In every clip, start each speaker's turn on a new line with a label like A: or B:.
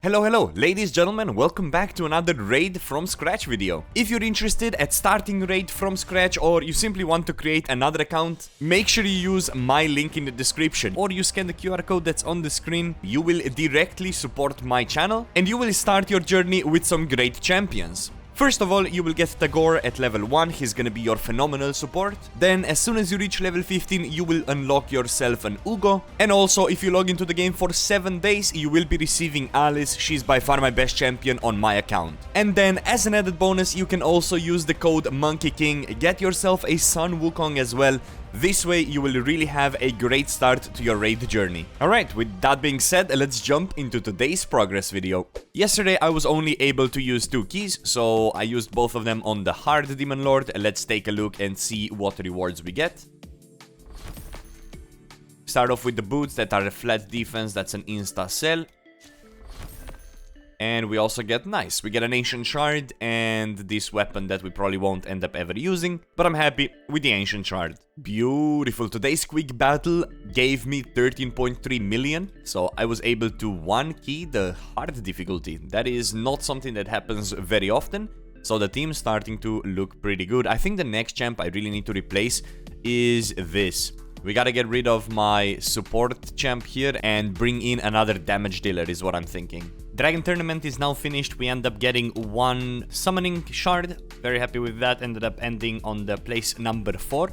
A: Hello, ladies, gentlemen, welcome back to another raid from scratch video. If you're interested at starting raid from scratch or you simply want to create another account, make sure you use my link in the description or you scan the QR code that's on the screen. You will directly support my channel and you will start your journey with some great champions. First of all, you will get Tagore at level 1, he's gonna be your phenomenal support. Then, as soon as you reach level 15, you will unlock yourself an Ugo. And also, if you log into the game for 7 days, you will be receiving Alice, she's by far my best champion on my account. And then, as an added bonus, you can also use the code Monkey King, get yourself a Sun Wukong as well. This way, you will really have a great start to your raid journey. Alright, with that being said, let's jump into today's progress video. Yesterday, I was only able to use 2 keys, so I used both of them on the hard Demon Lord. Let's take a look and see what rewards we get. Start off with the boots that are a flat defense, that's an insta sell. And we also get, nice, we get an Ancient Shard and this weapon that we probably won't end up ever using, but I'm happy with the Ancient Shard. Beautiful. Today's quick battle gave me 13.3 million, so I was able to 1 key the hard difficulty. That is not something that happens very often, so the team's starting to look pretty good. I think the next champ I really need to replace is this. We gotta get rid of my support champ here and bring in another damage dealer is what I'm thinking. Dragon Tournament is now finished. We end up getting 1 summoning shard. Very happy with that. Ended up ending on the place number 4.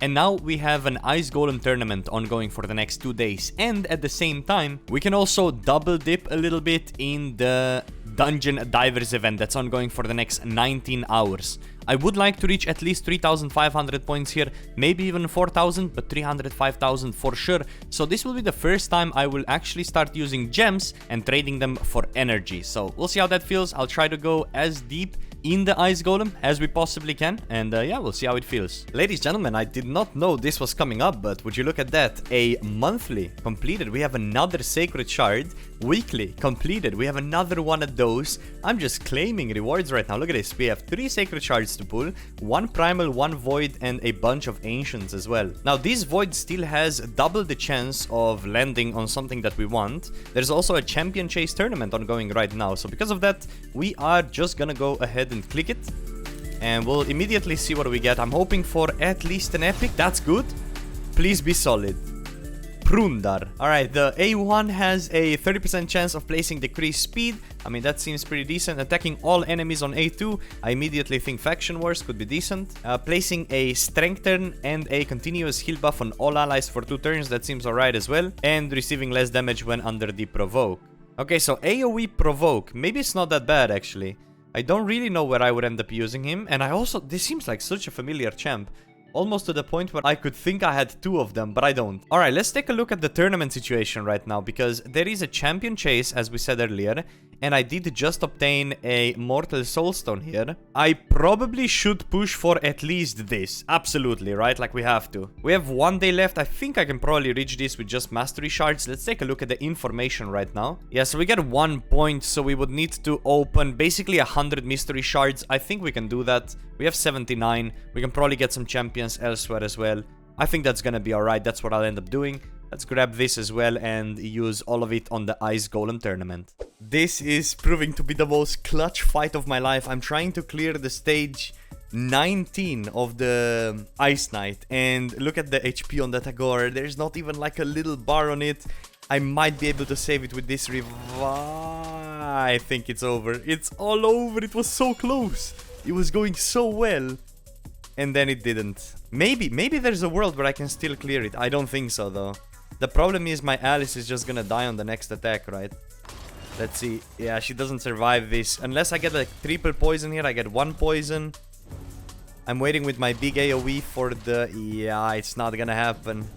A: And now we have an Ice Golem tournament ongoing for the next 2 days. And at the same time, we can also double dip a little bit in the Dungeon Divers event that's ongoing for the next 19 hours. I would like to reach at least 3,500 points here, maybe even 4,000, but 305,000 for sure. So this will be the first time I will actually start using gems and trading them for energy. So we'll see how that feels. I'll try to go as deep in the Ice Golem as we possibly can, and yeah, we'll see how it feels. Ladies, gentlemen, I did not know this was coming up, but would you look at that? A monthly completed. We have another Sacred Shard. Weekly completed. We have another one of those. I'm just claiming rewards right now. Look at this. We have 3 Sacred Shards to pull, 1 Primal, 1 Void, and a bunch of Ancients as well. Now, this Void still has double the chance of landing on something that we want. There's also a Champion Chase tournament ongoing right now, so because of that, we are just gonna go ahead and click it, and we'll immediately see what we get. I'm hoping for at least an epic. That's good. Please be solid. Prundar. Alright, the A1 has a 30% chance of placing decreased speed. I mean, that seems pretty decent. Attacking all enemies on A2. I immediately think Faction Wars could be decent. Placing a Strength turn and a continuous heal buff on all allies for 2 turns. That seems alright as well. And receiving less damage when under the Provoke. Okay, so AoE Provoke. Maybe it's not that bad, actually. I don't really know where I would end up using him. And I also... this seems like such a familiar champ. Almost to the point where I could think I had 2 of them, but I don't. Alright, let's take a look at the tournament situation right now, because there is a champion chase, as we said earlier, and I did just obtain a Mortal Soulstone here. I probably should push for at least this. Absolutely, right? Like, we have to. We have 1 day left. I think I can probably reach this with just Mastery Shards. Let's take a look at the information right now. Yeah, so we get 1 point, so we would need to open basically 100 Mystery Shards. I think we can do that. We have 79. We can probably get some champions elsewhere as well. I think that's gonna be alright. That's what I'll end up doing. Let's grab this as well and use all of it on the Ice Golem tournament. This is proving to be the most clutch fight of my life. I'm trying to clear the stage 19 of the Ice Knight, and look at the HP on that Tagore. There's not even like a little bar on it. I might be able to save it with this revive. I think it's over. It's all over. It was so close. It was going so well. And then it didn't. Maybe there's a world where I can still clear it. I don't think so, though. The problem is my Alice is just gonna die on the next attack, right? Let's see. Yeah, she doesn't survive this. Unless I get like triple poison here. I get 1 poison. I'm waiting with my big AoE for the... yeah, it's not gonna happen.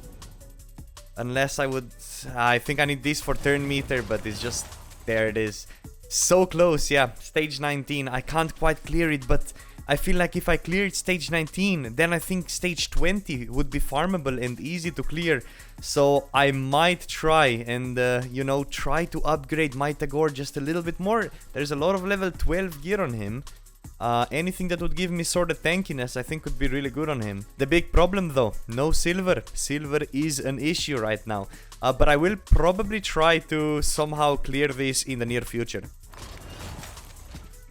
A: Unless I would... I think I need this for turn meter, but it's just... there it is. So close, yeah. Stage 19. I can't quite clear it, but... I feel like if I cleared stage 19, then I think stage 20 would be farmable and easy to clear. So I might try and, you know, try to upgrade my Tagore just a little bit more. There's a lot of level 12 gear on him. Anything that would give me sort of tankiness I think could be really good on him. The big problem though, no silver. Silver is an issue right now. But I will probably try to somehow clear this in the near future.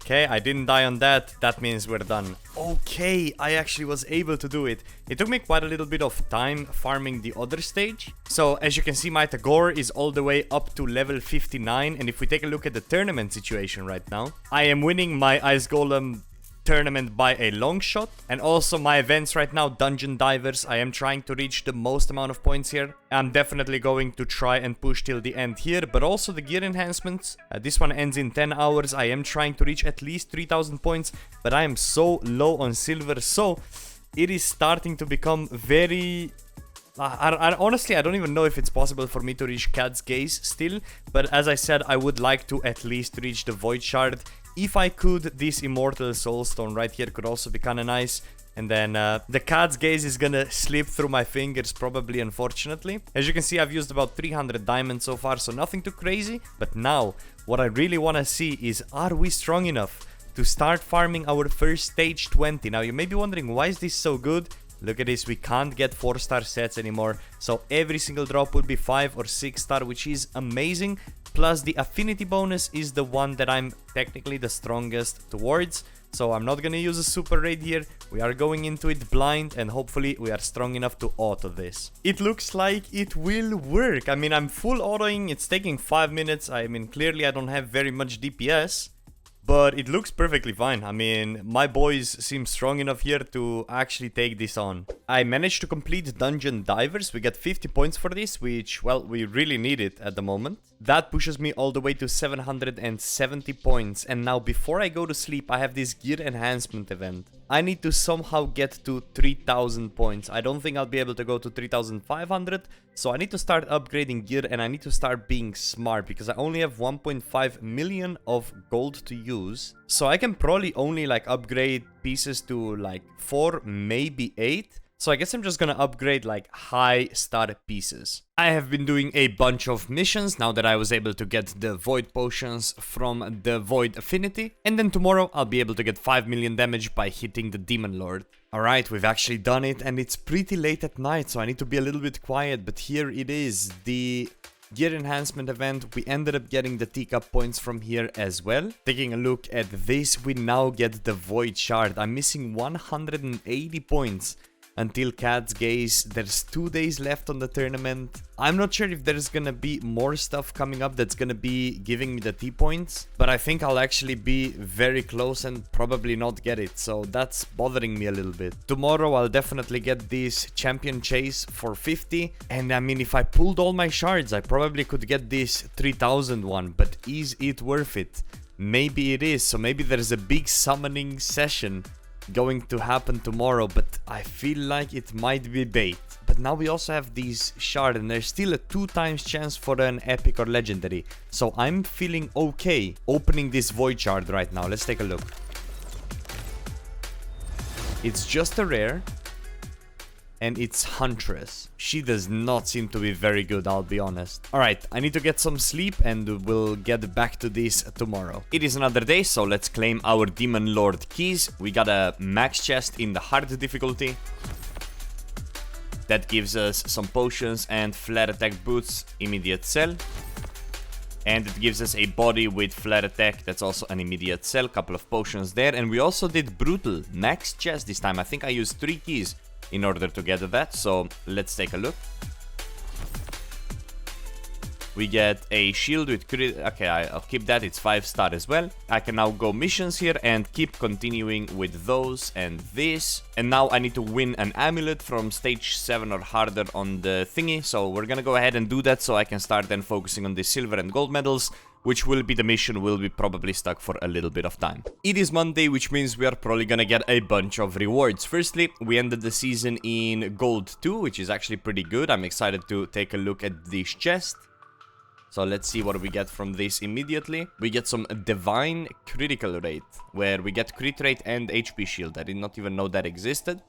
A: Okay, I didn't die on that. That means we're done. Okay, I actually was able to do it. It took me quite a little bit of time farming the other stage. So, as you can see, my Tagore is all the way up to level 59. And if we take a look at the tournament situation right now, I am winning my Ice Golem tournament by a long shot. And also my events right now, Dungeon Divers, I am trying to reach the most amount of points here. I'm definitely going to try and push till the end here, but also the gear enhancements. This one ends in 10 hours. I am trying to reach at least 3000 points, but I am so low on silver, so it is starting to become very... honestly, I don't even know if it's possible for me to reach Cat's Gaze still, but as I said, I would like to at least reach the Void Shard. If I could, this Immortal Soulstone right here could also be kind of nice. And then the Cat's Gaze is gonna slip through my fingers probably, unfortunately. As you can see, I've used about 300 diamonds so far, so nothing too crazy. But now, what I really want to see is, are we strong enough to start farming our first stage 20? Now, you may be wondering, why is this so good? Look at this, we can't get 4-star sets anymore. So every single drop will be 5 or 6-star, which is amazing. Plus the affinity bonus is the one that I'm technically the strongest towards. So I'm not gonna use a super raid here. We are going into it blind and hopefully we are strong enough to auto this. It looks like it will work. I mean, I'm full autoing. It's taking 5 minutes. I mean, clearly I don't have very much DPS. But it looks perfectly fine. I mean, my boys seem strong enough here to actually take this on. I managed to complete Dungeon Divers. We get 50 points for this, which, well, we really need it at the moment. That pushes me all the way to 770 points. And now, before I go to sleep, I have this gear enhancement event. I need to somehow get to 3000 points. I don't think I'll be able to go to 3500. So I need to start upgrading gear and I need to start being smart because I only have 1.5 million of gold to use. So I can probably only like upgrade pieces to like 4, maybe 8. So I guess I'm just gonna upgrade like high star pieces. I have been doing a bunch of missions now that I was able to get the Void Potions from the Void Affinity. And then tomorrow I'll be able to get 5 million damage by hitting the Demon Lord. Alright, we've actually done it and it's pretty late at night, so I need to be a little bit quiet. But here it is, the gear enhancement event. We ended up getting the teacup points from here as well. Taking a look at this, we now get the Void Shard. I'm missing 180 points until Cat's Gaze. There's 2 days left on the tournament. I'm not sure if there's gonna be more stuff coming up that's gonna be giving me the T-points, but I think I'll actually be very close and probably not get it, so that's bothering me a little bit. Tomorrow I'll definitely get this Champion Chase for 50, and I mean, if I pulled all my shards, I probably could get this 3000 one, but is it worth it? Maybe it is, so maybe there's a big summoning session going to happen tomorrow, but I feel like it might be bait. But now we also have these shards and there's still a 2 times chance for an epic or legendary, so I'm feeling okay opening this Void Shard right now. Let's take a look. It's just a rare and it's Huntress. She does not seem to be very good, I'll be honest. Alright, I need to get some sleep and we'll get back to this tomorrow. It is another day, so let's claim our Demon Lord keys. We got a max chest in the hard difficulty. That gives us some potions and flat attack boots, immediate sell. And it gives us a body with flat attack, that's also an immediate sell, couple of potions there. And we also did brutal, max chest this time. I think I used 3 keys in order to get that, so let's take a look. We get a shield with crit. Okay, I'll keep that, it's 5-star as well. I can now go missions here and keep continuing with those and this. And now I need to win an amulet from stage 7 or harder on the thingy, so we're gonna go ahead and do that so I can start then focusing on the silver and gold medals, which will be the mission. Will be probably stuck for a little bit of time. It is Monday, which means we are probably gonna get a bunch of rewards. Firstly, we ended the season in Gold 2, which is actually pretty good. I'm excited to take a look at this chest. So let's see what we get from this immediately. We get some Divine Critical Rate, where we get crit rate and HP shield. I did not even know that existed.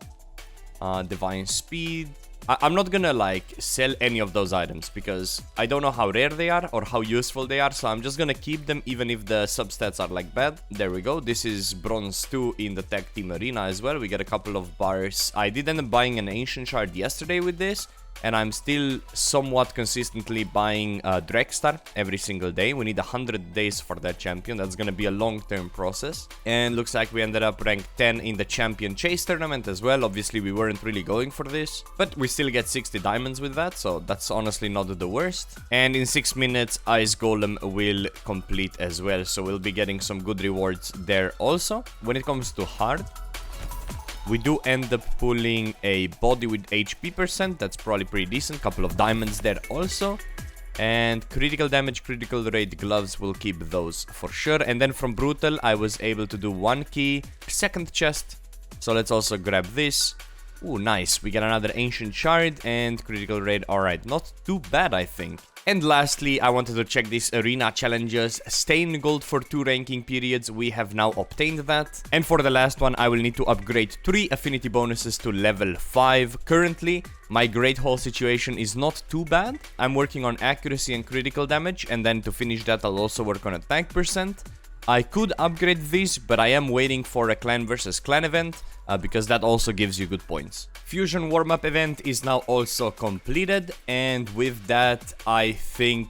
A: Divine Speed. I'm not gonna like sell any of those items because I don't know how rare they are or how useful they are, so I'm just gonna keep them even if the substats are like bad. There we go. This is Bronze 2 in the Tag Team Arena as well. We get a couple of bars. I did end up buying an Ancient Shard yesterday with this, and I'm still somewhat consistently buying Drexstar every single day. We need 100 days for that champion. That's gonna be a long-term process. And looks like we ended up ranked 10 in the champion chase tournament as well. Obviously, we weren't really going for this, but we still get 60 diamonds with that, so that's honestly not the worst. And in 6 minutes, Ice Golem will complete as well, so we'll be getting some good rewards there also. When it comes to hard, we do end up pulling a body with HP percent. That's probably pretty decent. Couple of diamonds there also. And critical damage, critical rate gloves, will keep those for sure. And then from Brutal, I was able to do 1 key, second chest. So let's also grab this. Ooh, nice. We get another Ancient Shard and critical rate. Alright, not too bad, I think. And lastly, I wanted to check these arena challenges. Stay in gold for 2 ranking periods. We have now obtained that. And for the last one, I will need to upgrade 3 affinity bonuses to level 5. Currently, my Great Hall situation is not too bad. I'm working on accuracy and critical damage. And then to finish that, I'll also work on attack percent. I could upgrade these, but I am waiting for a clan versus clan event, because that also gives you good points. Fusion warm-up event is now also completed, and with that, I think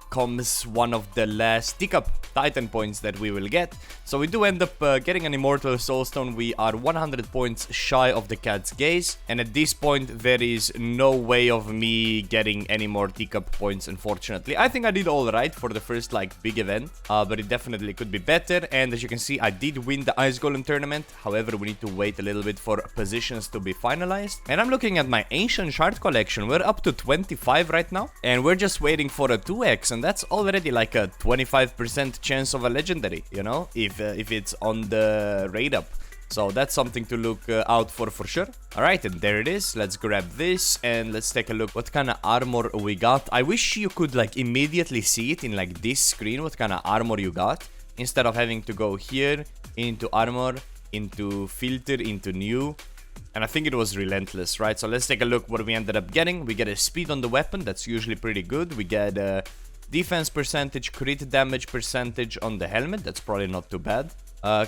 A: comes one of the last tick-up Titan points that we will get. So we do end up getting an Immortal Soulstone. We are 100 points shy of the Cat's Gaze, and at this point there is no way of me getting any more tick-up points, unfortunately. I think I did alright for the first like big event, but it definitely could be better. And as you can see, I did win the Ice Golem tournament. However, we need to wait a little bit for positions to be finalized. And I'm looking at my Ancient Shard collection. We're up to 25 right now, and we're just waiting for a 2x, and that's already like a 25% chance of a legendary, you know, if it's on the raid up. So that's something to look out for sure. Alright, and there it is. Let's grab this and let's take a look what kind of armor we got. I wish you could like immediately see it in like this screen, what kind of armor you got, instead of having to go here into armor, into filter, into new. And I think it was relentless, right? So let's take a look what we ended up getting. We get a speed on the weapon. That's usually pretty good. We get a defense percentage, crit damage percentage on the helmet. That's probably not too bad.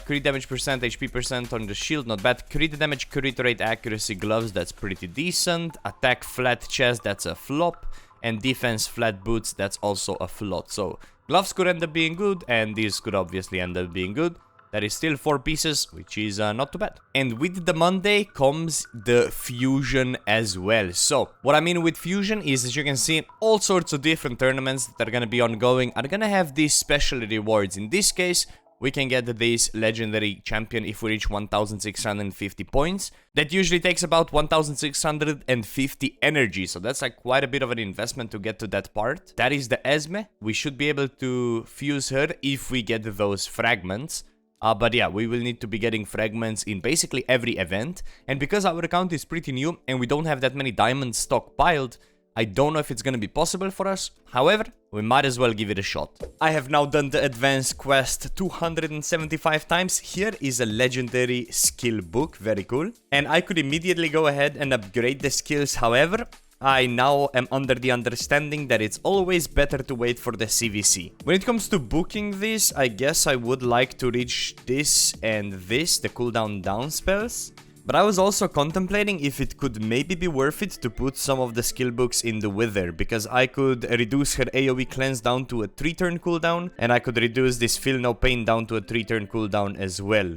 A: Crit damage percent, HP percent on the shield, not bad. Crit damage, crit rate, accuracy, gloves, that's pretty decent. Attack flat chest, that's a flop. And defense flat boots, that's also a flop. So gloves could end up being good, and these could obviously end up being good. That is still 4 pieces, which is not too bad. And with the Monday comes the Fusion as well. So, what I mean with Fusion is, as you can see, all sorts of different tournaments that are gonna be ongoing are gonna have these special rewards. In this case, we can get this legendary champion if we reach 1650 points. That usually takes about 1650 energy, so that's like quite a bit of an investment to get to that part. That is the Esme. We should be able to fuse her if we get those fragments. But yeah, we will need to be getting fragments in basically every event. And because our account is pretty new and we don't have that many diamonds stockpiled, I don't know if it's gonna be possible for us. However, we might as well give it a shot. I have now done the advanced quest 275 times. Here is a legendary skill book, very cool. And I could immediately go ahead and upgrade the skills. However, I now am under the understanding that it's always better to wait for the CVC. When it comes to booking this, I guess I would like to reach this and this, the cooldown down spells. But I was also contemplating if it could maybe be worth it to put some of the skill books in the Wither, because I could reduce her AoE cleanse down to a 3-turn cooldown, and I could reduce this Feel No Pain down to a 3-turn cooldown as well,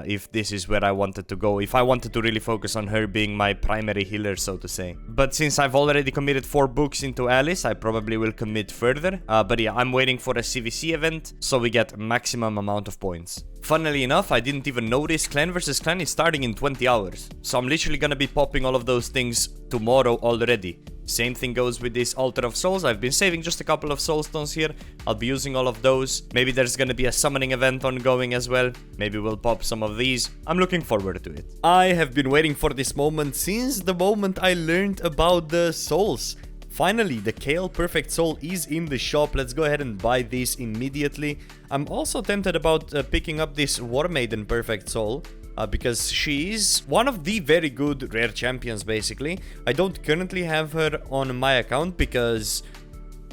A: if this is where I wanted to go, if I wanted to really focus on her being my primary healer, so to say. But since I've already committed 4 books into Alice, I probably will commit further. But yeah, I'm waiting for a CVC event, so we get maximum amount of points. Funnily enough, I didn't even notice Clan vs Clan is starting in 20 hours. So I'm literally gonna be popping all of those things tomorrow already. Same thing goes with this Altar of Souls. I've been saving just a couple of soulstones here. I'll be using all of those. Maybe there's gonna be a summoning event ongoing as well. Maybe we'll pop some of these. I'm looking forward to it. I have been waiting for this moment since the moment I learned about the souls. Finally, the Kale Perfect Soul is in the shop. Let's go ahead and buy this immediately. I'm also tempted about picking up this War Maiden Perfect Soul, because she is one of the very good rare champions, basically. I don't currently have her on my account because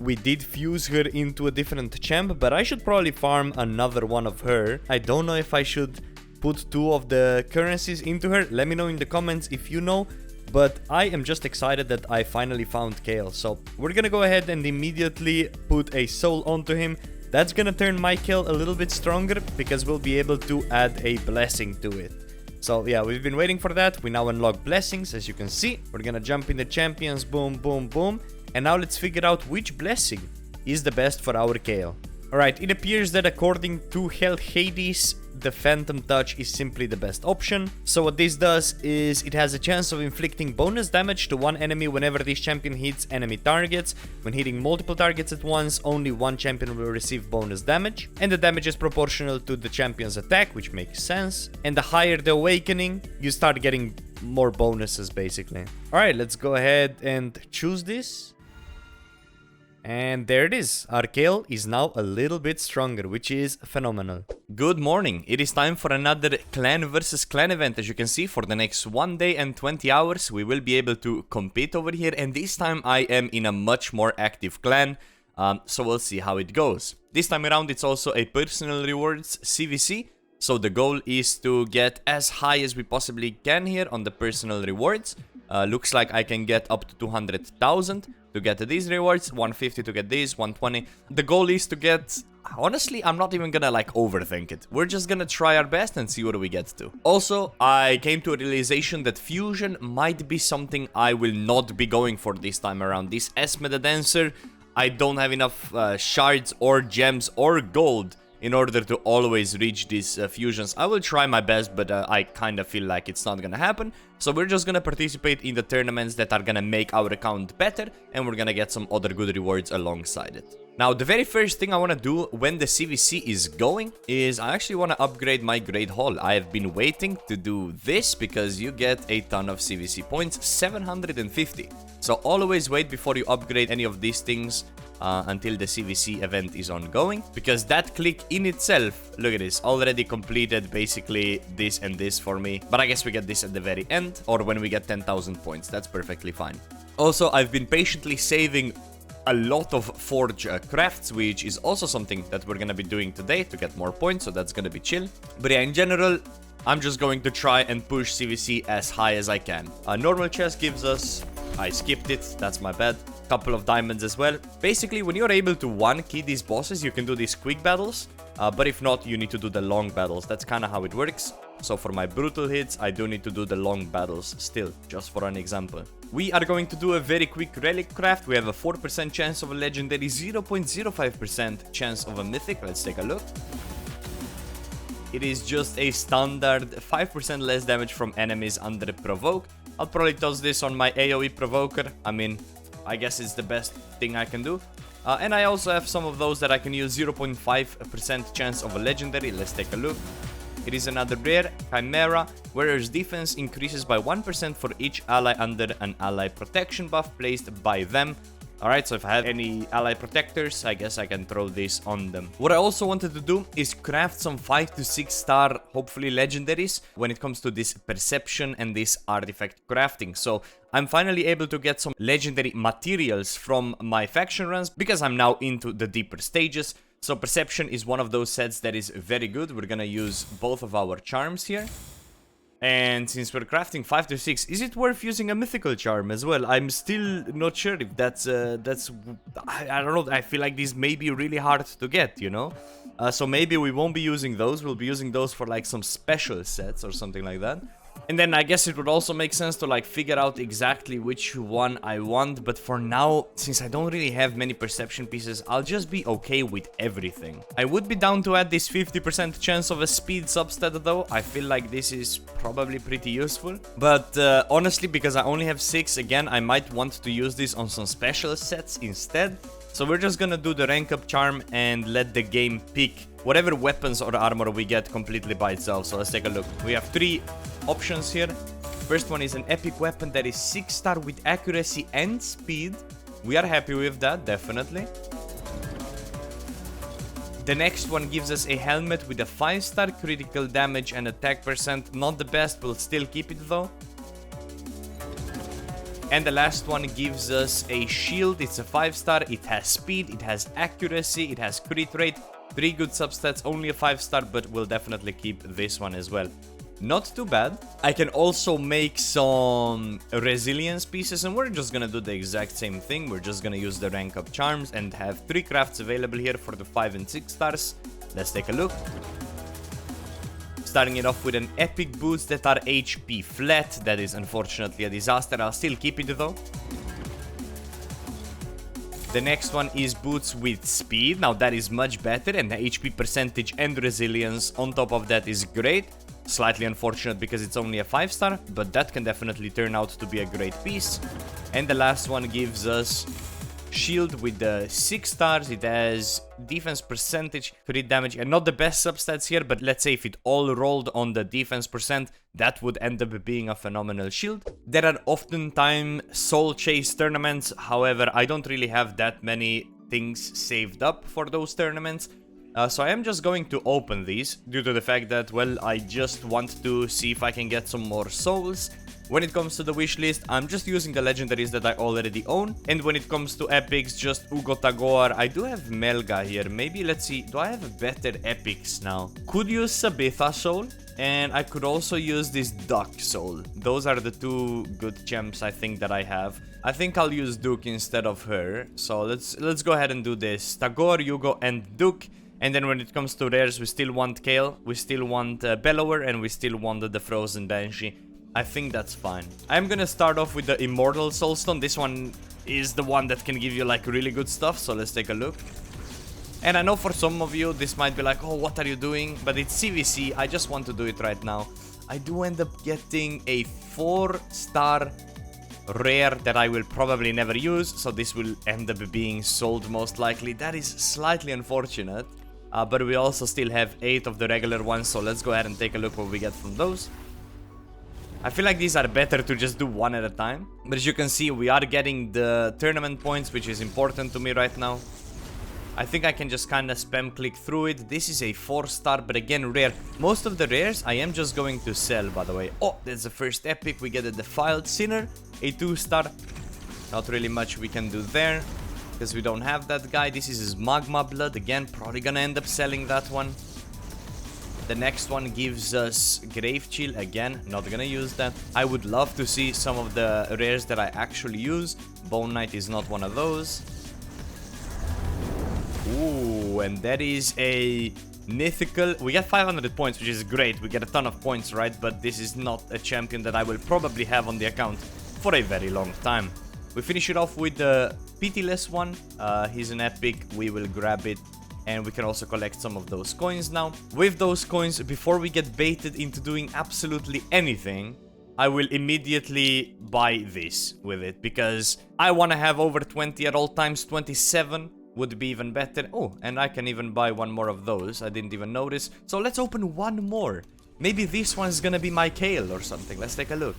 A: we did fuse her into a different champ, but I should probably farm another one of her. I don't know if I should put 2 of the currencies into her. Let me know in the comments if you know. but I am just excited that I finally found Kale. So we're gonna go ahead and immediately put a soul onto him. That's gonna turn my Kale a little bit stronger because we'll be able to add a blessing to it. So yeah, we've been waiting for that. We now unlock blessings, as you can see. We're gonna jump in the champions, boom, boom, boom. And now let's figure out which blessing is the best for our Kale. Alright, it appears that according to Hell Hades, the Phantom Touch is simply the best option. So what this does is it has a chance of inflicting bonus damage to one enemy whenever this champion hits enemy targets. When hitting multiple targets at once, only one champion will receive bonus damage. And the damage is proportional to the champion's attack, which makes sense. And the higher the awakening, you start getting more bonuses basically. Alright, let's go ahead and choose this. And there it is. Our Kale is now a little bit stronger, which is phenomenal. Good morning. It is time for another clan versus clan event. As you can see, for the next 1 day and 20 hours, we will be able to compete over here. And this time I am in a much more active clan. So we'll see how it goes. This time around, it's also a personal rewards CVC. So the goal is to get as high as we possibly can here on the personal rewards. Looks like I can get up to 200,000 to get these rewards, 150 to get these, 120. The goal is to get... Honestly, I'm not even gonna like overthink it. We're just gonna try our best and see what we get to. Also, I came to a realization that fusion might be something I will not be going for this time around. This Esme the Dancer, I don't have enough shards or gems or gold in order to always reach these fusions. I will try my best, but I kind of feel like it's not gonna happen. So we're just gonna participate in the tournaments that are gonna make our account better, and we're gonna get some other good rewards alongside it. Now, the very first thing I want to do when the CVC is going is I actually want to upgrade my Great Hall. I have been waiting to do this because you get a ton of CVC points, 750. So always wait before you upgrade any of these things until the CVC event is ongoing, because that click in itself, look at this, already completed basically this and this for me. But I guess we get this at the very end, or when we get 10,000 points. That's perfectly fine. Also, I've been patiently saving a lot of forge crafts, which is also something that we're gonna be doing today to get more points, so that's gonna be chill. But yeah, in general, I'm just going to try and push CVC as high as I can. A normal chest gives us... I skipped it, that's my bad. Couple of diamonds as well. Basically, when you're able to one-key these bosses, you can do these quick battles. But if not, you need to do the long battles. That's kind of how it works. So for my brutal hits, I do need to do the long battles still, just for an example. We are going to do a very quick relic craft. We have a 4% chance of a legendary, 0.05% chance of a mythic. Let's take a look. It is just a standard 5% less damage from enemies under provoke. I'll probably toss this on my AoE provoker. I mean, I guess it's the best thing I can do. And I also have some of those that I can use 0.5% chance of a legendary. Let's take a look. It is another rare, Chimera, whereas defense increases by 1% for each ally under an ally protection buff placed by them. Alright, so if I have any ally protectors, I guess I can throw this on them. What I also wanted to do is craft some 5 to 6 star, hopefully legendaries, when it comes to this perception and this artifact crafting. So I'm finally able to get some legendary materials from my faction runs, because I'm now into the deeper stages. So perception is one of those sets that is very good. We're gonna use both of our charms here. And since we're crafting 5 to 6, is it worth using a mythical charm as well? I'm still not sure if that's I don't know, I feel like these may be really hard to get, you know? So maybe we won't be using those, we'll be using those for like some special sets or something like that. And then I guess it would also make sense to like figure out exactly which one I want. But for now, since I don't really have many perception pieces, I'll just be okay with everything. I would be down to add this 50% chance of a speed substat though. I feel like this is probably pretty useful. But honestly, because I only have 6, again, I might want to use this on some special sets instead. So we're just gonna do the rank up charm and let the game pick whatever weapons or armor we get completely by itself. So let's take a look. We have 3 options here. First one is an epic weapon that is 6 star with accuracy and speed. We are happy with that, definitely. The next one gives us a helmet with a 5 star critical damage and attack percent. Not the best, we'll still keep it though. And the last one gives us a shield. It's a 5 star, it has speed, it has accuracy, it has crit rate. 3 good substats, only a 5 star, but we'll definitely keep this one as well. Not too bad. I can also make some resilience pieces, and we're just gonna do the exact same thing. We're just gonna use the rank up charms and have 3 crafts available here for the 5 and 6 stars. Let's take a look. Starting it off with an epic boots that are HP flat. That is unfortunately a disaster. I'll still keep it though. The next one is boots with speed. Now that is much better, and the HP percentage and resilience on top of that is great. Slightly unfortunate because it's only a 5 star, but that can definitely turn out to be a great piece. And the last one gives us shield with the 6 stars. It has defense percentage, crit damage, and not the best substats here, but let's say if it all rolled on the defense percent, that would end up being a phenomenal shield. There are oftentimes soul chase tournaments. However, I don't really have that many things saved up for those tournaments. So I am just going to open these due to the fact that, well, I just want to see if I can get some more souls. When it comes to the wish list, I'm just using the legendaries that I already own. And when it comes to epics, just Ugo Tagor. I do have Melga here. Maybe, let's see, do I have better epics now? Could use Sabitha Soul. And I could also use this Duck Soul. Those are the 2 good gems I think that I have. I think I'll use Duke instead of her. So let's go ahead and do this. Tagor, Hugo, and Duke. And then when it comes to rares, we still want Kale, we still want Bellower, and we still want the Frozen Banshee. I think that's fine. I'm gonna start off with the Immortal Soulstone. This one is the one that can give you like really good stuff, so let's take a look. And I know for some of you, this might be like, oh, what are you doing? But it's CVC, I just want to do it right now. I do end up getting a 4-star rare that I will probably never use, so this will end up being sold most likely. That is slightly unfortunate. But we also still have 8 of the regular ones, so let's go ahead and take a look what we get from those. I feel like these are better to just do one at a time. But as you can see, we are getting the tournament points, which is important to me right now. I think I can just kind of spam click through it. This is a 4-star, but again, rare. Most of the rares I am just going to sell, by the way. Oh, that's the first epic. We get a Defiled Sinner, a 2-star. Not really much we can do there, because we don't have that guy. This is his Magma Blood. Again, probably gonna end up selling that one. The next one gives us Grave Chill. Again, not gonna use that. I would love to see some of the rares that I actually use. Bone Knight is not one of those. Ooh, and that is a mythical. We get 500 points, which is great. We get a ton of points, right? But this is not a champion that I will probably have on the account for a very long time. We finish it off with the Pitiless one. He's an epic. We will grab it. And we can also collect some of those coins now. With those coins, before we get baited into doing absolutely anything, I will immediately buy this with it. Because I want to have over 20 at all times. 27 would be even better. Oh, and I can even buy one more of those. I didn't even notice. So let's open one more. Maybe this one's gonna be my Kale or something. Let's take a look.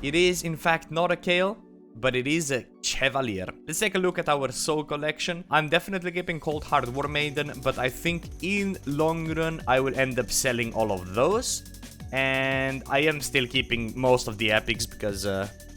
A: It is, in fact, not a Kale, but it is a Chevalier. Let's take a look at our soul collection. I'm definitely keeping Cold Heart War Maiden, but I think in long run I will end up selling all of those. And I am still keeping most of the epics because,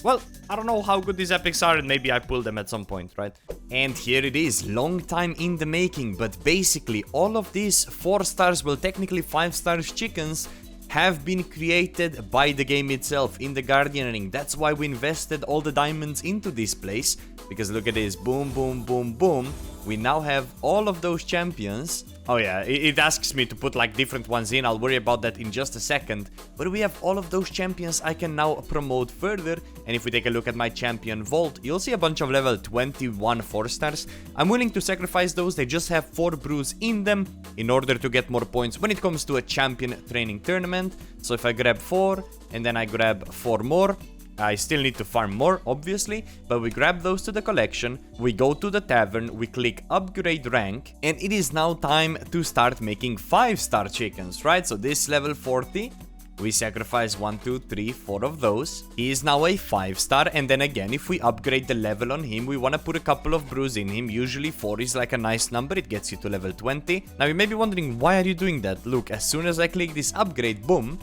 A: well, I don't know how good these epics are, and maybe I pull them at some point, right? And here it is, long time in the making, but basically all of these 4 stars, well, technically 5 stars chickens, have been created by the game itself in the Guardian Ring. That's why we invested all the diamonds into this place, because look at this, boom, boom, boom, boom. We now have all of those champions. Oh yeah, it asks me to put like different ones in. I'll worry about that in just a second. But we have all of those champions I can now promote further. And if we take a look at my champion vault, you'll see a bunch of level 21 4 stars. I'm willing to sacrifice those. They just have 4 brews in them in order to get more points when it comes to a champion training tournament. So if I grab 4 and then I grab 4 more, I still need to farm more, obviously, but we grab those to the collection, we go to the tavern, we click upgrade rank, and it is now time to start making 5-star chickens, right? So this level 40, we sacrifice 1, 2, 3, 4 of those. He is now a 5-star, and then again, if we upgrade the level on him, we want to put a couple of brews in him. Usually 4 is like a nice number, it gets you to level 20. Now you may be wondering, why are you doing that? Look, as soon as I click this upgrade, boom,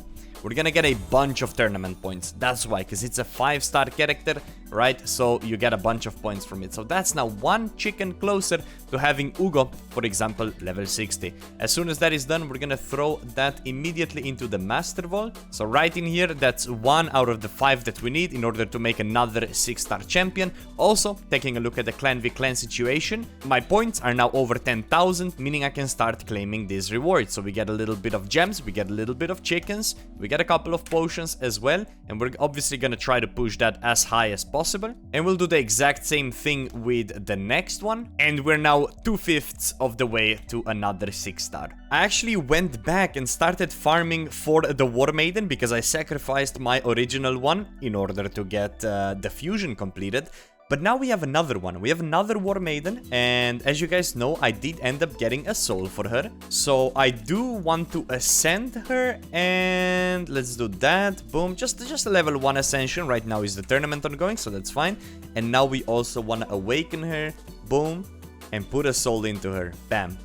A: we're gonna get a bunch of tournament points. That's why, because it's a 5-star character. right? So you get a bunch of points from it. So that's now one chicken closer to having Ugo, for example, level 60. As soon as that is done, we're gonna throw that immediately into the Master Vault. So right in here, that's 1 out of the 5 that we need in order to make another 6-star champion. Also, taking a look at the clan v clan situation, my points are now over 10,000, meaning I can start claiming these rewards. So we get a little bit of gems, we get a little bit of chickens, we get a couple of potions as well, and we're obviously gonna try to push that as high as possible. And we'll do the exact same thing with the next one, and we're now 2/5 of the way to another 6-star. I actually went back and started farming for the War Maiden because I sacrificed my original one in order to get the fusion completed. But now we have another one. We have another War Maiden, and as you guys know, I did end up getting a soul for her. So I do want to ascend her, and let's do that. Boom, just a level 1 Ascension. Right now is the tournament ongoing, so that's fine. And now we also want to awaken her. Boom, and put a soul into her. Bam.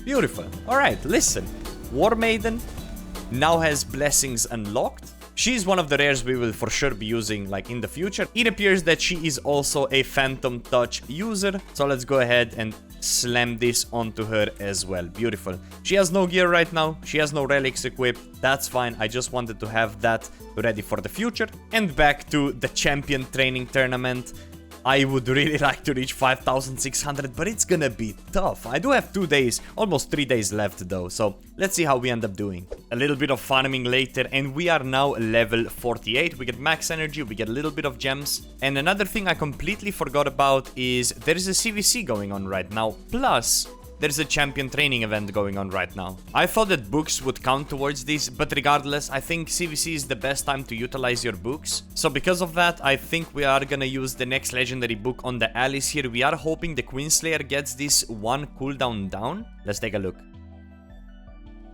A: Beautiful. Alright, listen. War Maiden now has blessings unlocked. She's one of the rares we will for sure be using like in the future. It appears that she is also a Phantom Touch user. So let's go ahead and slam this onto her as well. Beautiful. She has no gear right now. She has no relics equipped. That's fine. I just wanted to have that ready for the future. And back to the champion training tournament. I would really like to reach 5,600, but it's gonna be tough. I do have 2 days, almost 3 days left though, so let's see how we end up doing. A little bit of farming later, and we are now level 48. We get max energy, we get a little bit of gems. And another thing I completely forgot about is there is a CVC going on right now, plus there's a champion training event going on right now. I thought that books would count towards this, but regardless, I think CVC is the best time to utilize your books. So because of that, I think we are gonna use the next legendary book on the Alice here. We are hoping the Queenslayer gets this 1 cooldown down. Let's take a look.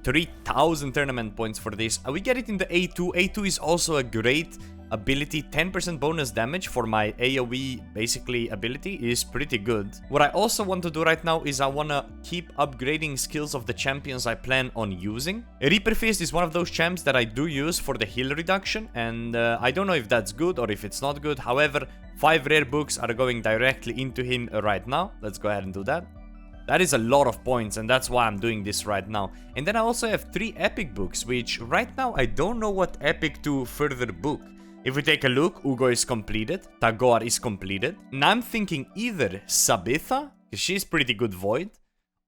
A: 3,000 tournament points for this. We get it in the A2. A2 is also a great ability. 10% bonus damage for my AoE basically ability is pretty good. What I also want to do right now is I want to keep upgrading skills of the champions I plan on using. Reaper Fist is one of those champs that I do use for the heal reduction, and I don't know if that's good or if it's not good. However, 5 rare books are going directly into him right now. Let's go ahead and do that. That is a lot of points, and that's why I'm doing this right now. And then I also have 3 epic books, which right now I don't know what epic to further book. If we take a look, Ugo is completed, Tagor is completed. And I'm thinking either Sabitha, because she's pretty good void,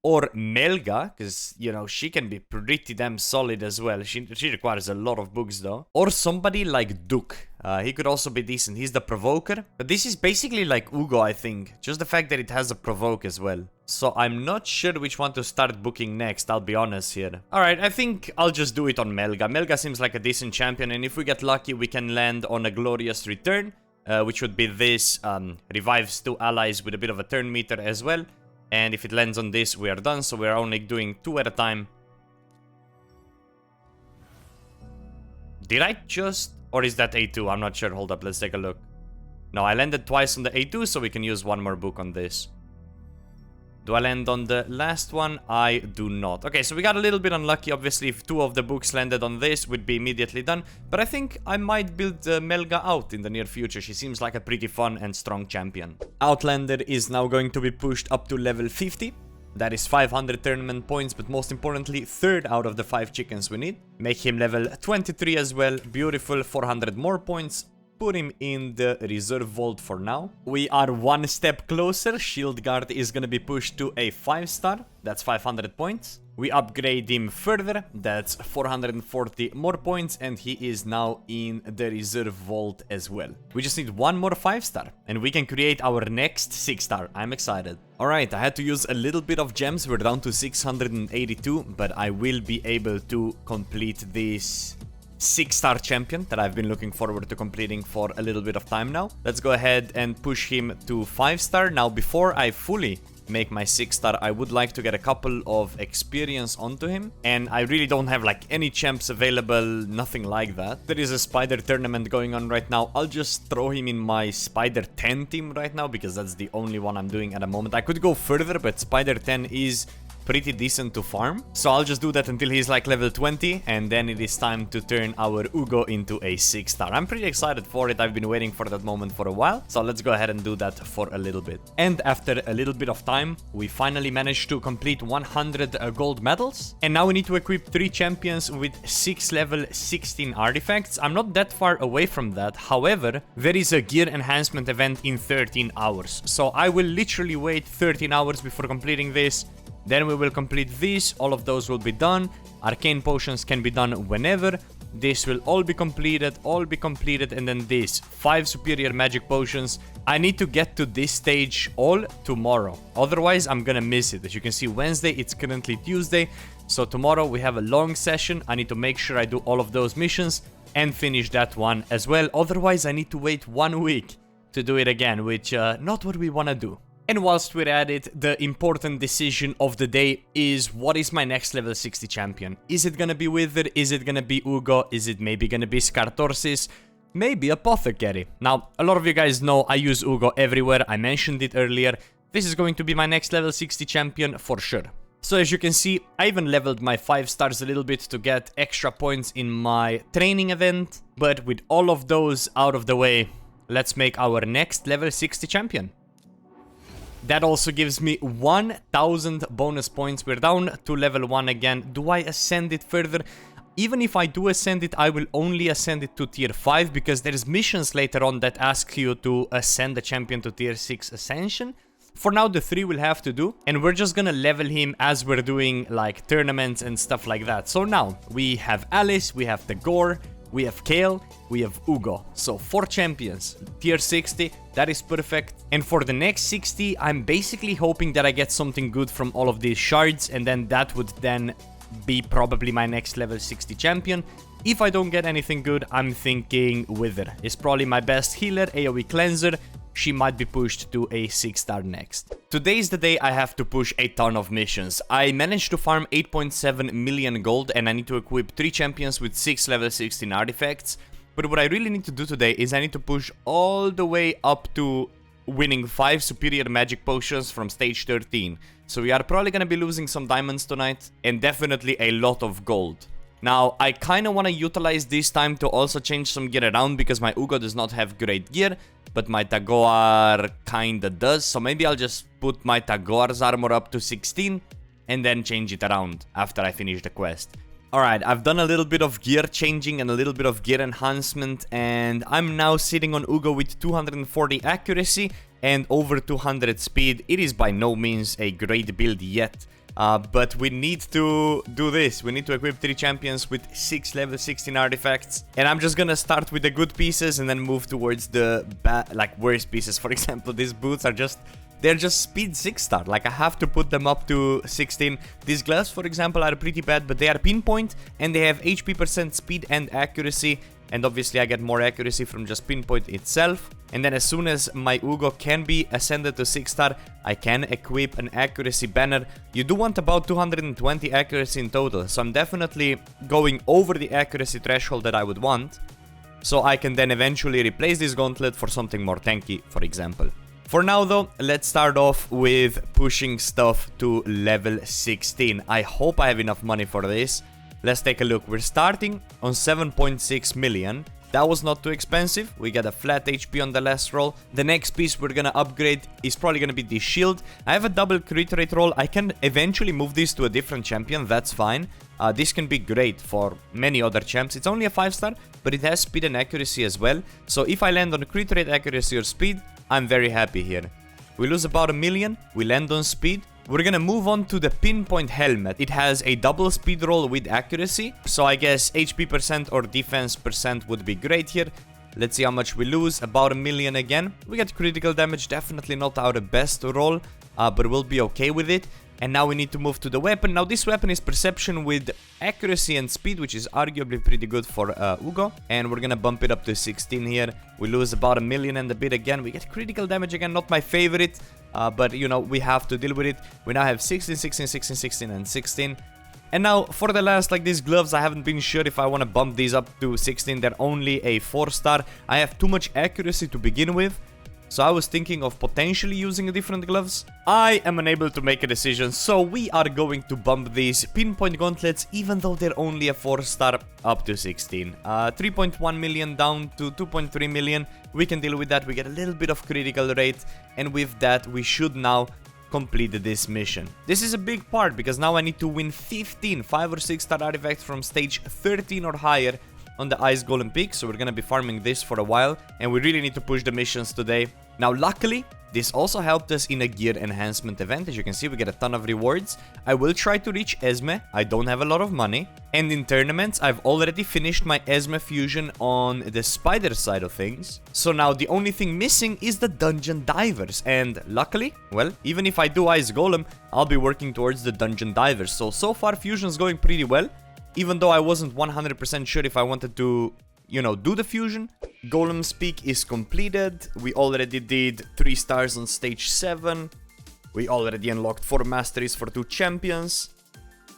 A: or Melga, because, you know, she can be pretty damn solid as well. She requires a lot of books, though. Or somebody like Duke. He could also be decent. He's the Provoker. But this is basically like Ugo, I think. Just the fact that it has a Provoke as well. So I'm not sure which one to start booking next, I'll be honest here. Alright, I think I'll just do it on Melga. Melga seems like a decent champion, and if we get lucky, we can land on a Glorious Return, which would be this. Revives 2 allies with a bit of a turn meter as well. And if it lands on this, we are done, so we're only doing 2 at a time. Did I just... or is that A2? I'm not sure. Hold up, let's take a look. No, I landed twice on the A2, so we can use 1 more book on this. Do I land on the last one? I do not. Okay, so we got a little bit unlucky. Obviously, if 2 of the books landed on this, we'd be immediately done. But I think I might build Melga out in the near future. She seems like a pretty fun and strong champion. Outlander is now going to be pushed up to level 50. That is 500 tournament points, but most importantly, 3rd out of the 5 chickens we need. Make him level 23 as well. Beautiful, 400 more points. Put him in the reserve vault for now. We are 1 step closer. Shield Guard is gonna be pushed to a 5-star. That's 500 points. We upgrade him further. That's 440 more points, and he is now in the reserve vault as well. We just need 1 more 5-star, and we can create our next 6-star. I'm excited. Alright, I had to use a little bit of gems. We're down to 682, but I will be able to complete this 6-star champion that I've been looking forward to completing for a little bit of time now. Let's go ahead and push him to 5-star. Now, before I fully make my 6-star, I would like to get a couple of experience onto him. And I really don't have like any champs available, nothing like that. There is a Spider tournament going on right now. I'll just throw him in my Spider 10 team right now, because that's the only one I'm doing at the moment. I could go further, but Spider 10 is pretty decent to farm. So I'll just do that until he's like level 20, and then it is time to turn our Ugo into a 6-star. I'm pretty excited for it. I've been waiting for that moment for a while. So let's go ahead and do that for a little bit. And after a little bit of time, we finally managed to complete 100 gold medals. And now we need to equip 3 champions with 6 level 16 artifacts. I'm not that far away from that. However, there is a gear enhancement event in 13 hours. So I will literally wait 13 hours before completing this. Then we will complete this. All of those will be done. Arcane potions can be done whenever. This will all be completed, and then this 5 superior magic potions. I need to get to this stage all tomorrow, otherwise I'm gonna miss it. As you can see, Wednesday, it's currently Tuesday, so tomorrow we have a long session. I need to make sure I do all of those missions and finish that one as well, otherwise I need to wait 1 week to do it again, which not what we wanna do. And whilst we're at it, the important decision of the day is, what is my next level 60 champion? Is it gonna be Wither? Is it gonna be Ugo? Is it maybe gonna be Skartorsis? Maybe Apothecary. Now, a lot of you guys know I use Ugo everywhere. I mentioned it earlier. This is going to be my next level 60 champion for sure. So as you can see, I even leveled my 5 stars a little bit to get extra points in my training event. But with all of those out of the way, let's make our next level 60 champion. That also gives me 1000 bonus points. We're down to level 1 again. Do I ascend it further? Even if I do ascend it, I will only ascend it to tier 5, because there's missions later on that ask you to ascend the champion to tier 6 Ascension. For now, the 3 will have to do, and we're just gonna level him as we're doing like tournaments and stuff like that. So now, we have Alice, we have the Gore, we have Kale, we have Ugo. So 4 champions, tier 60, that is perfect. And for the next 60, I'm basically hoping that I get something good from all of these shards, and then that would then be probably my next level 60 champion. If I don't get anything good, I'm thinking Wither is probably my best healer, AoE cleanser. She might be pushed to a 6-star next. Today is the day I have to push a ton of missions. I managed to farm 8.7 million gold, and I need to equip 3 champions with 6 level 16 artifacts. But what I really need to do today is I need to push all the way up to winning 5 superior magic potions from stage 13. So we are probably gonna be losing some diamonds tonight, and definitely a lot of gold. Now, I kinda wanna utilize this time to also change some gear around, because my Ugo does not have great gear, but my Tagoar kinda does. So maybe I'll just put my Tagoar's armor up to 16 and then change it around after I finish the quest. Alright, I've done a little bit of gear changing and a little bit of gear enhancement, and I'm now sitting on Ugo with 240 accuracy and over 200 speed. It is by no means a great build yet. But we need to do this. We need to equip 3 champions with 6 level 16 artifacts. And I'm just gonna start with the good pieces and then move towards the worst pieces. For example, these boots are they're just speed 6-star. Like, I have to put them up to 16. These gloves, for example, are pretty bad, but they are pinpoint and they have HP %, speed and accuracy. And obviously I get more accuracy from just pinpoint itself. And then as soon as my Ugo can be ascended to 6-star, I can equip an accuracy banner. You do want about 220 accuracy in total, so I'm definitely going over the accuracy threshold that I would want. So I can then eventually replace this gauntlet for something more tanky, for example. For now though, let's start off with pushing stuff to level 16. I hope I have enough money for this. Let's take a look. We're starting on 7.6 million. That was not too expensive. We get a flat HP on the last roll. The next piece we're gonna upgrade is probably gonna be the shield. I have a double crit rate roll. I can eventually move this to a different champion. That's fine. This can be great for many other champs. It's only a 5-star, but it has speed and accuracy as well. So if I land on crit rate, accuracy or speed, I'm very happy here. We lose about 1 million. We land on speed. We're gonna move on to the pinpoint helmet. It has a double speed roll with accuracy, so I guess HP % or defense % would be great here. Let's see how much we lose. About 1 million again. We get critical damage, definitely not our best roll, but we'll be okay with it. And now we need to move to the weapon. Now this weapon is perception with accuracy and speed, which is arguably pretty good for Ugo. And we're gonna bump it up to 16 here. We lose about 1 million and a bit again. We get critical damage again, not my favorite. But you know, we have to deal with it. We now have 16, 16, 16, 16, and 16. And now for the last, like these gloves, I haven't been sure if I want to bump these up to 16. They're only a 4-star. I have too much accuracy to begin with. so I was thinking of potentially using different gloves. I am unable to make a decision, so we are going to bump these pinpoint gauntlets, even though they're only a 4-star, up to 16. 3.1 million down to 2.3 million. We can deal with that. We get a little bit of critical rate, and with that, we should now complete this mission. This is a big part, because now I need to win 15 5 or 6 star artifacts from stage 13 or higher on the Ice Golem peak, so we're gonna be farming this for a while, and we really need to push the missions today. Now, luckily, this also helped us in a gear enhancement event. As you can see, we get a ton of rewards. I will try to reach Esme. I don't have a lot of money. And in tournaments, I've already finished my Esme fusion on the spider side of things. So now the only thing missing is the dungeon divers. And luckily, well, even if I do Ice Golem, I'll be working towards the dungeon divers. So far, fusion's going pretty well. Even though I wasn't 100% sure if I wanted to, you know, do the fusion. Golem's peak is completed. We already did 3 stars on stage 7. We already unlocked 4 masteries for 2 champions.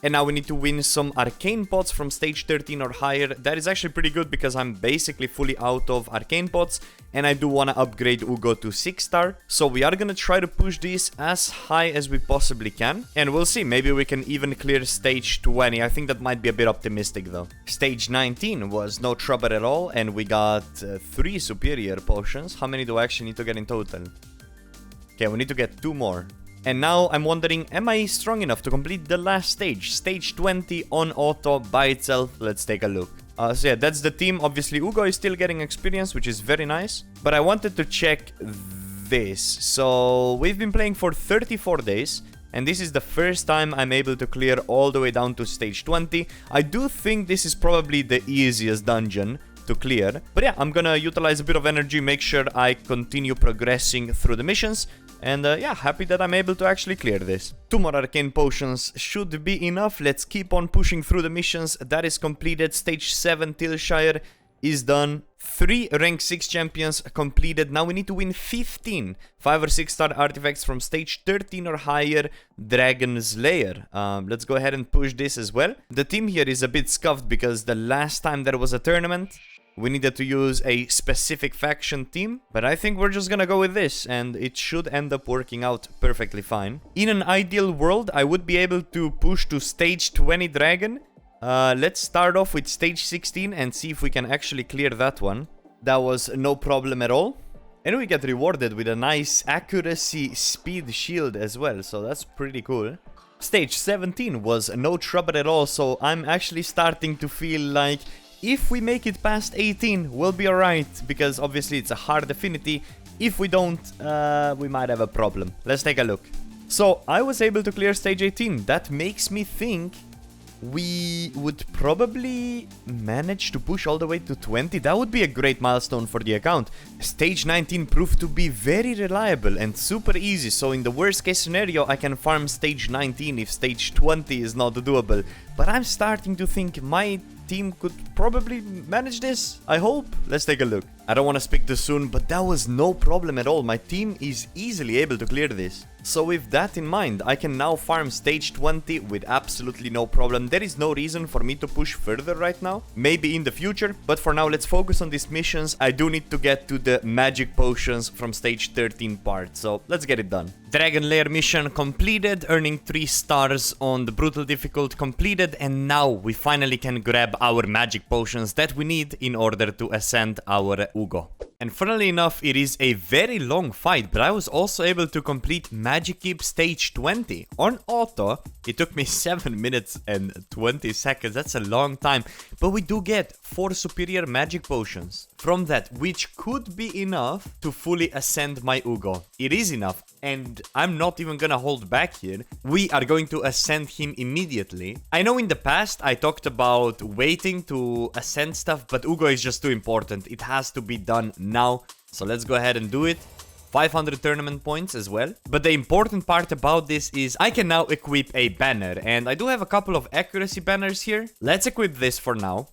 A: And now we need to win some arcane pots from stage 13 or higher. That is actually pretty good, because I'm basically fully out of arcane pots. And I do want to upgrade Ugo to 6 star. So we are going to try to push this as high as we possibly can. And we'll see, maybe we can even clear stage 20. I think that might be a bit optimistic though. Stage 19 was no trouble at all. And we got 3 superior potions. How many do I actually need to get in total? Okay, we need to get 2 more. And now I'm wondering, am I strong enough to complete the last stage? Stage 20 on auto by itself. Let's take a look. So yeah, that's the team. Obviously, Ugo is still getting experience, which is very nice. But I wanted to check this. So we've been playing for 34 days. And this is the first time I'm able to clear all the way down to stage 20. I do think this is probably the easiest dungeon to clear. But yeah, I'm gonna utilize a bit of energy, make sure I continue progressing through the missions. And yeah, happy that I'm able to actually clear this. 2 more arcane potions should be enough. Let's keep on pushing through the missions. That is completed. Stage 7 Tilshire is done. 3 rank 6 champions completed. Now we need to win 15 5 or 6 star artifacts from stage 13 or higher Dragon Slayer. Let's go ahead and push this as well. The team here is a bit scuffed, because the last time there was a tournament, we needed to use a specific faction team, but I think we're just gonna go with this, and it should end up working out perfectly fine. In an ideal world, I would be able to push to stage 20 dragon. Let's start off with stage 16 and see if we can actually clear that one. That was no problem at all. And we get rewarded with a nice accuracy speed shield as well, so that's pretty cool. Stage 17 was no trouble at all, so I'm actually starting to feel like if we make it past 18, we'll be alright, because obviously it's a hard affinity. If we don't, we might have a problem. Let's take a look. So, I was able to clear stage 18. That makes me think we would probably manage to push all the way to 20. That would be a great milestone for the account. Stage 19 proved to be very reliable and super easy, so in the worst case scenario I can farm stage 19 if stage 20 is not doable. But I'm starting to think my team could probably manage this, I hope. Let's take a look. I don't want to speak too soon, but that was no problem at all. My team is easily able to clear this. So with that in mind, I can now farm stage 20 with absolutely no problem. There is no reason for me to push further right now. Maybe in the future, but for now let's focus on these missions. I do need to get to the magic potions from stage 13 part, so let's get it done. Dragon Lair mission completed, earning 3 stars on the brutal difficult completed, and now we finally can grab our magic potions that we need in order to ascend our Ugo. And funnily enough, it is a very long fight, but I was also able to complete Magic Keep stage 20 on auto. It took me 7 minutes and 20 seconds, that's a long time, but we do get 4 superior magic potions from that, which could be enough to fully ascend my Ugo. It is enough, and I'm not even gonna hold back here. We are going to ascend him immediately. I know in the past I talked about waiting to ascend stuff, but Ugo is just too important. It has to be done now, so let's go ahead and do it. 500 tournament points as well. But the important part about this is I can now equip a banner, and I do have a couple of accuracy banners here. Let's equip this for now.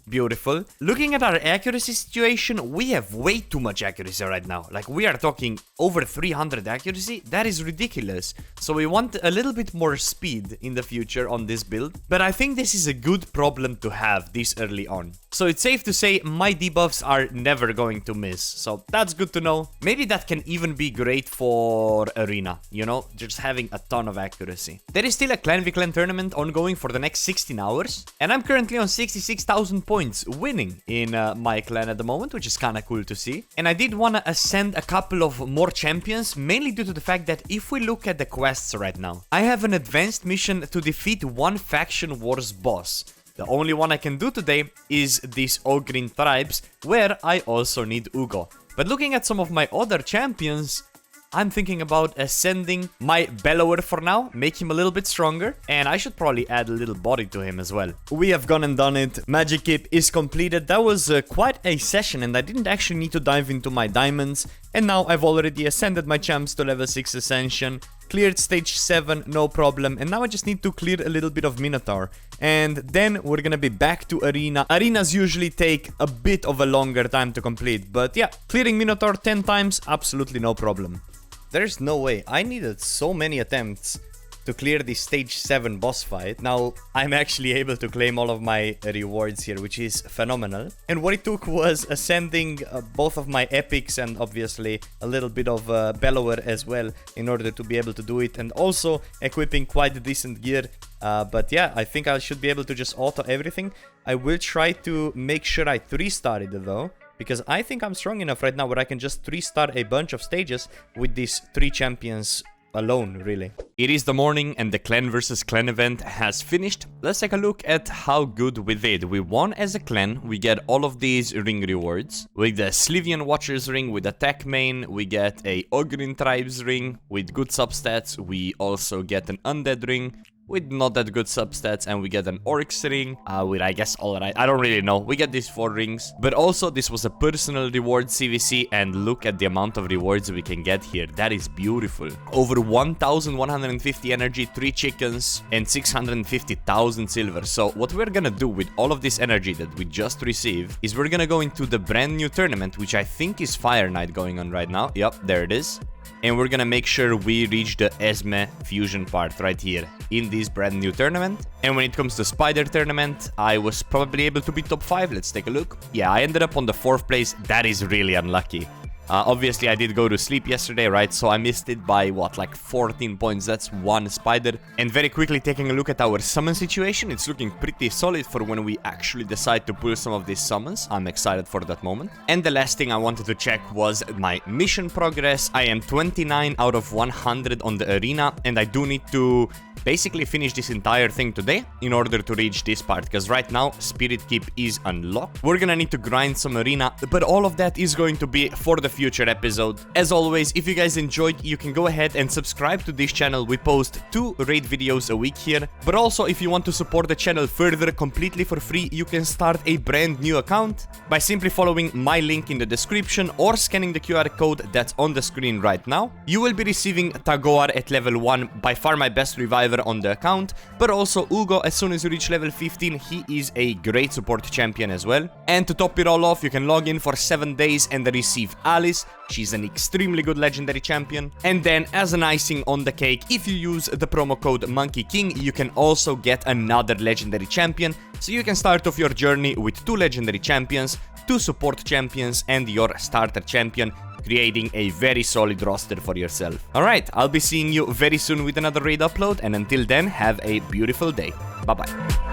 A: Beautiful. Looking at our accuracy situation, we have way too much accuracy right now. Like, we are talking over 300 accuracy. That is ridiculous. So we want a little bit more speed in the future on this build. But I think this is a good problem to have this early on. So it's safe to say my debuffs are never going to miss. So that's good to know. Maybe that can even be great for Arena, you know, just having a ton of accuracy. There is still a Clan v Clan tournament ongoing for the next 16 hours. And I'm currently on 66,000 points winning in my clan at the moment, which is kind of cool to see. And I did want to ascend a couple of more champions, mainly due to the fact that if we look at the quests right now, I have an advanced mission to defeat one faction wars boss. The only one I can do today is this Ogrin Tribes, where I also need Ugo. But looking at some of my other champions, I'm thinking about ascending my Bellower for now, make him a little bit stronger, and I should probably add a little body to him as well. We have gone and done it. Magic Cape is completed. That was quite a session, and I didn't actually need to dive into my diamonds. And now I've already ascended my champs to level 6 Ascension, cleared stage 7, no problem, and now I just need to clear a little bit of Minotaur. And then we're gonna be back to Arena. Arenas usually take a bit of a longer time to complete, but yeah, clearing Minotaur 10 times, absolutely no problem. There's no way. I needed so many attempts to clear the stage 7 boss fight. Now, I'm actually able to claim all of my rewards here, which is phenomenal. And what it took was ascending both of my epics and obviously a little bit of Bellower as well in order to be able to do it. And also equipping quite decent gear. But yeah, I think I should be able to just auto everything. I will try to make sure I 3-star it though, because I think I'm strong enough right now where I can just 3-star a bunch of stages with these 3 champions alone, really. It is the morning and the clan versus clan event has finished. Let's take a look at how good we did. We won as a clan. We get all of these ring rewards. With the Slivian Watchers ring with attack main, we get a Ogrin Tribes ring with good substats. We also get an Undead ring with not that good substats, and we get an Orcs ring with, I guess, alright, I don't really know. We get these 4 rings, but also this was a personal reward CVC, and look at the amount of rewards we can get here. That is beautiful. Over 1,150 energy, 3 chickens, and 650,000 silver. So what we're gonna do with all of this energy that we just received is we're gonna go into the brand new tournament, which I think is Fire Night going on right now. Yep, there it is. And we're gonna make sure we reach the Esme fusion part right here in this brand new tournament. And when it comes to Spider tournament, I was probably able to be top 5. Let's take a look. Yeah, I ended up on the 4th place. That is really unlucky. Obviously, I did go to sleep yesterday, right? So I missed it by, what, like 14 points. That's 1 spider. And very quickly taking a look at our summon situation. It's looking pretty solid for when we actually decide to pull some of these summons. I'm excited for that moment. And the last thing I wanted to check was my mission progress. I am 29 out of 100 on the arena. And I do need to basically finish this entire thing today in order to reach this part, because right now Spirit Keep is unlocked. We're gonna need to grind some arena, but all of that is going to be for the future episode. As always, if you guys enjoyed, you can go ahead and subscribe to this channel. We post 2 raid videos a week here, but also if you want to support the channel further completely for free, you can start a brand new account by simply following my link in the description or scanning the QR code that's on the screen right now. You will be receiving Tagoar at level 1, by far my best reviver on the account, but also Ugo as soon as you reach level 15. He is a great support champion as well. And to top it all off, you can log in for 7 days and receive Alice. She's an extremely good legendary champion. And then as an icing on the cake, if you use the promo code Monkey King, you can also get another legendary champion. So you can start off your journey with 2 legendary champions, 2 support champions, and your starter champion, creating a very solid roster for yourself. Alright, I'll be seeing you very soon with another raid upload, and until then, have a beautiful day. Bye bye.